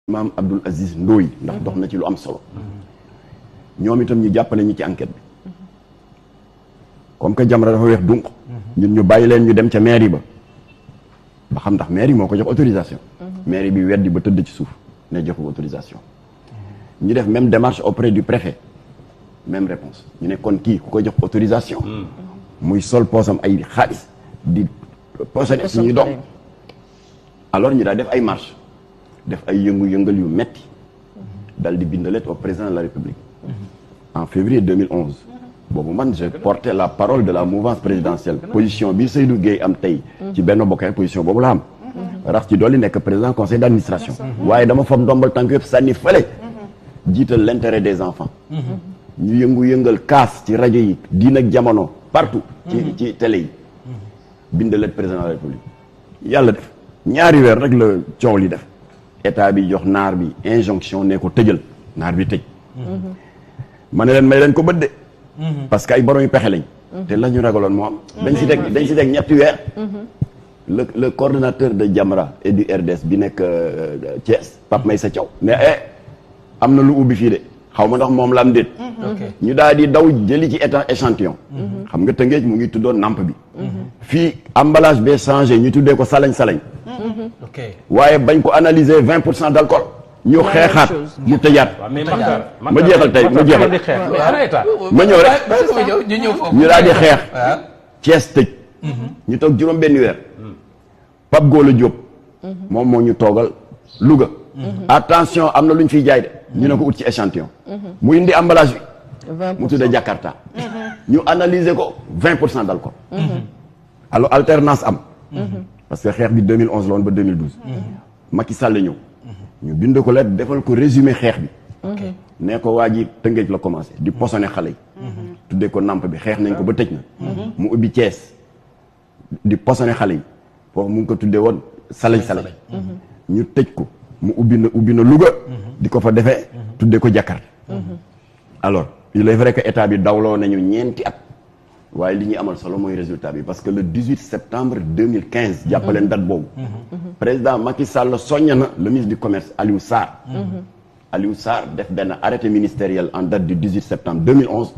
maam Abdoul Aziz Ndoye ndax dox na ci lu am solo ñoom itam ñu jàppale ñi ci enquête bi comme que Jamra dafa weex dunq ñun ñu bàyyi leen ñu dem ca mairie ba xam ndax mairie moo ko jox autorisation mairie bi weddi ba tëdd ci suuf ne joxu autorisation ñu def même démarche auprès du préfet même réponse ñu ne kon kii ku ko jox autorisation muy sol poosam ay xaalis di posone suñuy doom alors ñu daal def ay marche def ay yëngu-yëngal yu metti dal di bind lettre au président de la République en février 2011 boobu man je portais la parole de la mouvance présidentielle position bi Seydou Gueye am tey ci Benno Bokk position boobu la am rax ci dolli nekk président conseil d'administration waaye dama fam ndombal tànk yëpp sànni fële jiital l'intérêt des enfants ñu yëngu-yëngal kaas ci rajo yi diin ak jamono partout ci télé yi bind lettre président de la République yàlla def ñaari weer rek la coow li def état bi jox naar bi injonction ne ko tëjal naar bi tëj ma ne leen may leen ko bët de parce que ay borom yu pexe lañ te la ñu ragaloon moo am dañ si teg ñetti weer le coordonnateur de Jamra et du RDS bi nekk Thiès Pape Maysa Thiaw ne am na lu ubbi fii de xaw ma ndax moom la am déet ñu daal di daw jëli ci échantillon xam nga Tëngéej mu ngi tuddoon namp bi fii emballage bee changé ñu tuddee ko salañ-salañ waaye bañ ko analyser 20% d'alcool ñu xeexaat mu tëjaat ma jeexal tey ma jeexal ma ñëw rek ñu daal di xeex Thiès tëj ñu toog juróom benn weer Pape Golo Diop moom moo ñu toogal Louga attention am na lu ñu fiy jaay de ñu ne ko ut ci échantillon mu indi emballage bi mu tuddee Jakarta ñu analyser ko 20% d'alcool alors alternance am parce que xeex bi 2011 la woon ba 2012 Macky Sall ñëw ñu bind ko lettre defal ko résumé xeex bi ne ko waa ji Tëngéej la commencé di posone xale yi tuddee ko namp bi xeex nañ ko ba tëj na mu ubbi Thiès di posone xale yi foofu mu ngi ko tuddee woon salañ-salañ ñu tëj ko mu ubbi na Louga di ko fa defee tuddee ko Jakarta alors il est vrai que état bi dawloo nañu ñeenti at waaye li ñuy amal solo mooy résultat bi parce que le 18 septembre 2015 jàppaleen date boobu président Macky Sall soññ na le ministre du commerce Aliou Sarr def benn arrêté ministériel en date du 18 septembre 2011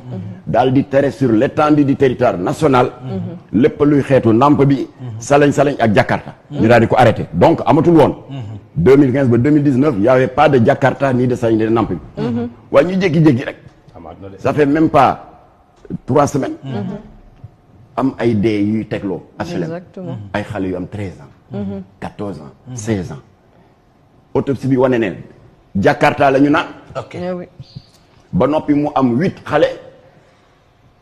daal di tere sur l'étendue du territoire national lépp luy xeetu namp bi salañ-salañ ak Jakarta ñu daal di ko arrêté donc amatul woon 2015 ba 2019 y avait pas de Jakarta ni de salañ de namp bi waaye ñu jékki-jékki rek ça fait même pas 3 semaines am ay dee yuy tegloo HLM ay xale yu am 13 ans 14 ans 16 ans autopsie bi wane neen Jakarta la ñu naan ba noppi mu am 8 xale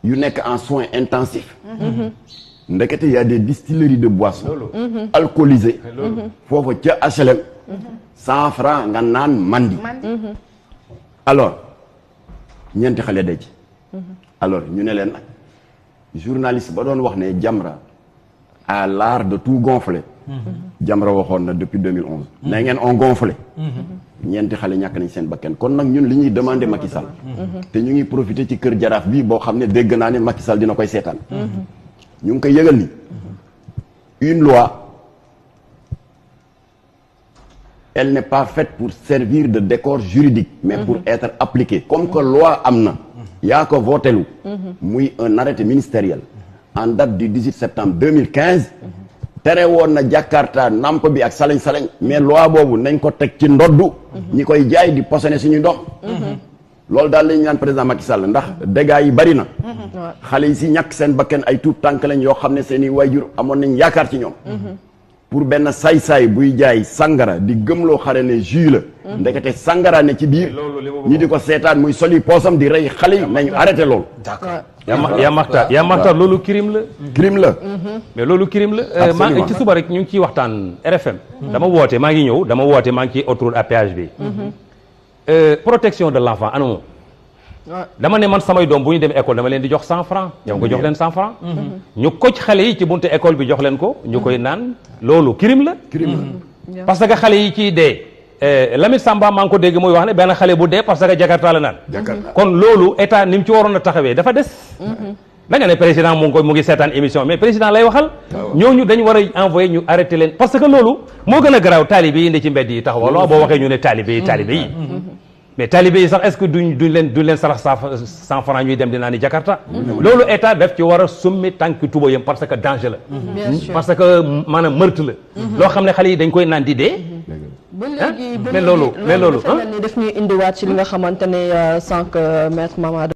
yu nekk en soins intensifs ndekete y a des distilleries de boissons alcoolisées foofu ca HLM 100 francs nga naan mandi alors ñeenti xale dee ci alors ñu ne leen nag journaliste ba doon wax ne Jamra a l'art de tout gonfler Jamra waxoon na depuis 2011 ne ngeen on gonflé ñeenti xale ñàkk nañ seen bakkan kon nag ñun li ñuy demandé Macky Sall te ñu ngi profité ci kër jaraaf bi boo xam ne dégg naa ne Macky Sall dina koy seetaan ñu ngi koy yëgal ni une loi elle n'est pas faite pour servir de décor juridique mais pour être appliquée comme que loi am na yaa ko votelu muy un arrêté ministériel en date du 18 septembre 2015 tere woon na Jakarta namp bi ak salañ-salañ mais loi boobu nañ ko teg ci ndoddu ñi koy jaay di posone suñuy doom loolu daal lañu naan président Macky Sall ndax dégâts yi bari na xale yi si ñàkk seen bakkan ay tuut tànk lañ yoo xam ne seen i waajur amoon nañ yaakaar ci ñoom pour benn saay-saay buy jaay sangara di gëmloo xare ne jus la ndekete sangara ne ci biir ñi di ko seetaan muy soli poosam di rey xale yi nañu arrêté loolu d'accord yaa Maxtar loolu crime la mais loolu crime la maa ngi ci suba rek ñu ngi ciy waxtaan RFM dama woote maa ngi ci autoroute à péage bi protection de l'enfant ana moom dama ne man samay doom bu ñu dem école dama leen di jox 100 francs yow nga jox leen 100 francs ñu koc xale yi ci buntu école bi jox leen ko ñu koy naan loolu crime la parce que xale yi ciy dee Lamine Samba maa ngi ko dégg muy wax ne benn xale bu dee parce que Jakarta la naan kon loolu état ni mu ci waroon a taxawee dafa des da nga ne président mu ngi seetaan émission mais président lay waxal. ñooñu dañu war a envoyé ñu arrêté leen parce que loolu moo gën a garaaw taalibe yi indi ci mbedd yi taxawaloo boo waxee ñu ne taalibe yi. mais talibé yi sax est-ce que duñ leen sarax 100 francs ñuy dem di naan Jakarta. loolu état daf ci war a summi tànk tubayam parce que danger la. parce que maanaam meurtre la. loo xam ne xale yi dañ koy naan di dee. ba léegi mais loolu daf ñuy indiwaat ci li nga xamante ne sànq maître Mamadou